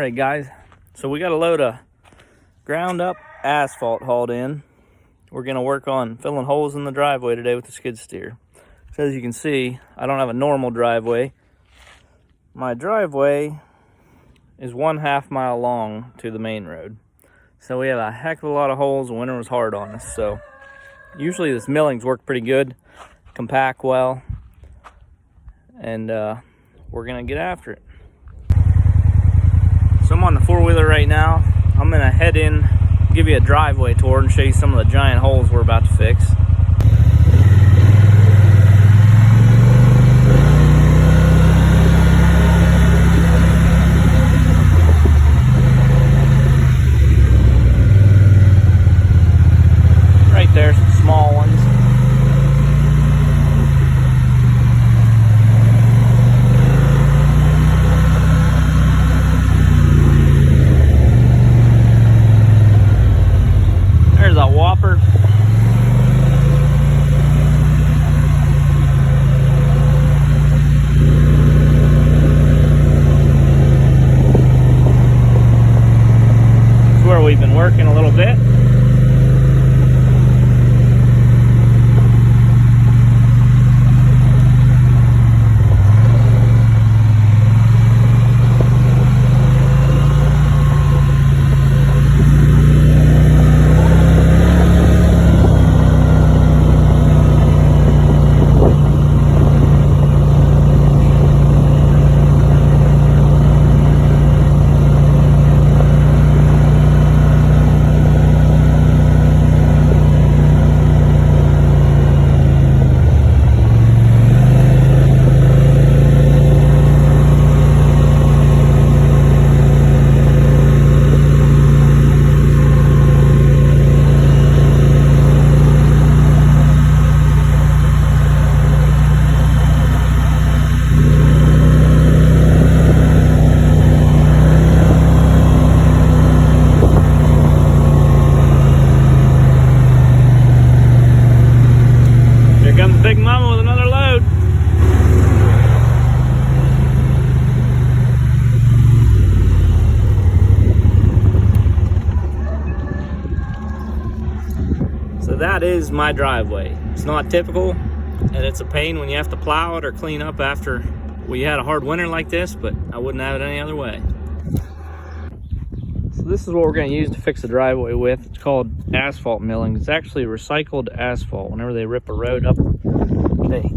Alright guys, so we got a load of ground up asphalt hauled in. We're going to work on filling holes in the driveway today with the skid steer. So as you can see, I don't have a normal driveway. My driveway is 1/2 mile long to the main road. So we have a heck of a lot of holes, and winter was hard on us. So usually this millings work pretty good, compact well, and we're going to get after it. So I'm on the four-wheeler right now. I'm going to head in, give you a driveway tour, and show you some of the giant holes we're about to fix. Right there, some small ones. There's a whopper. That's where we've been working a little bit. Big Mama with another load. So that is my driveway. It's not typical, and it's a pain when you have to plow it or clean up after we had a hard winter like this, but I wouldn't have it any other way. So this is what we're going to use to fix the driveway with. It's called asphalt milling. It's actually recycled asphalt. Whenever they rip a road up, they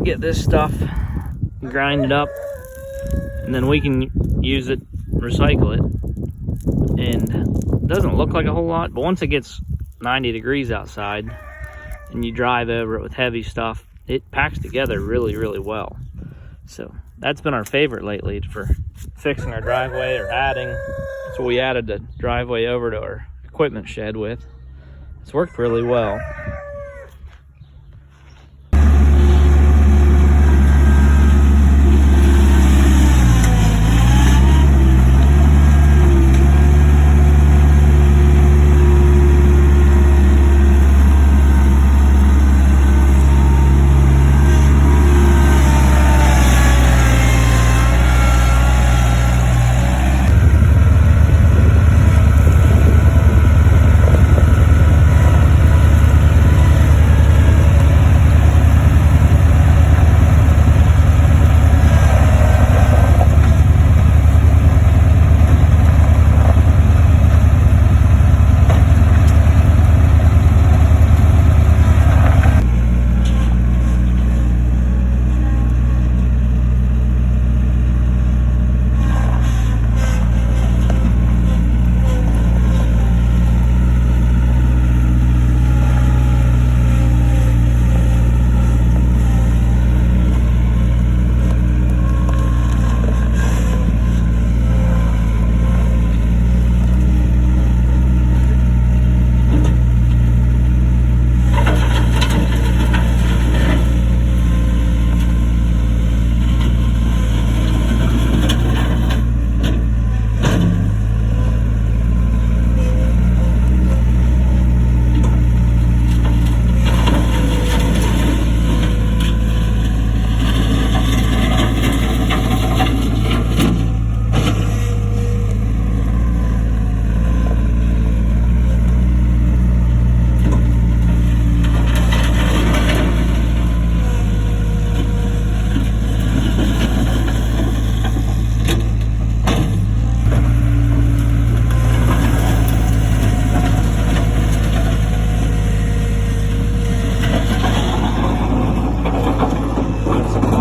get this stuff, grind it up, and then we can use it, recycle it. And it doesn't look like a whole lot, but once it gets 90 degrees outside and you drive over it with heavy stuff, it packs together really, really well. So that's been our favorite lately for fixing our driveway or adding. So we added the driveway over to our equipment shed with. It's worked really well.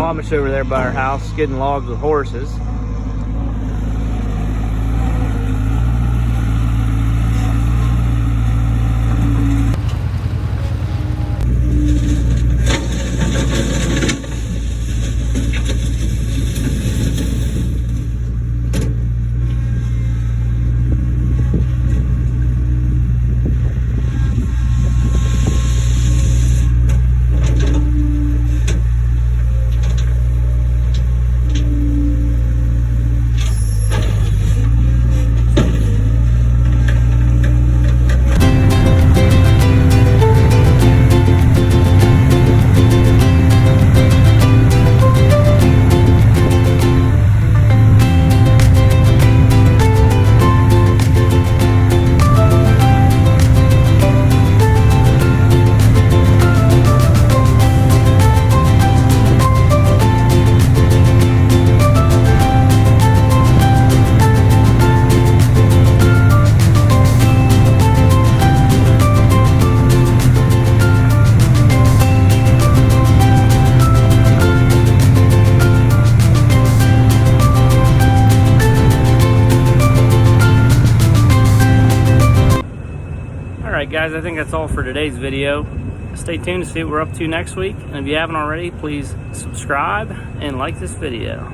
Amish over there by our house skidding logs with horses. Alright guys, I think that's all for today's video. Stay tuned to see what we're up to next week. And if you haven't already, please subscribe and like this video.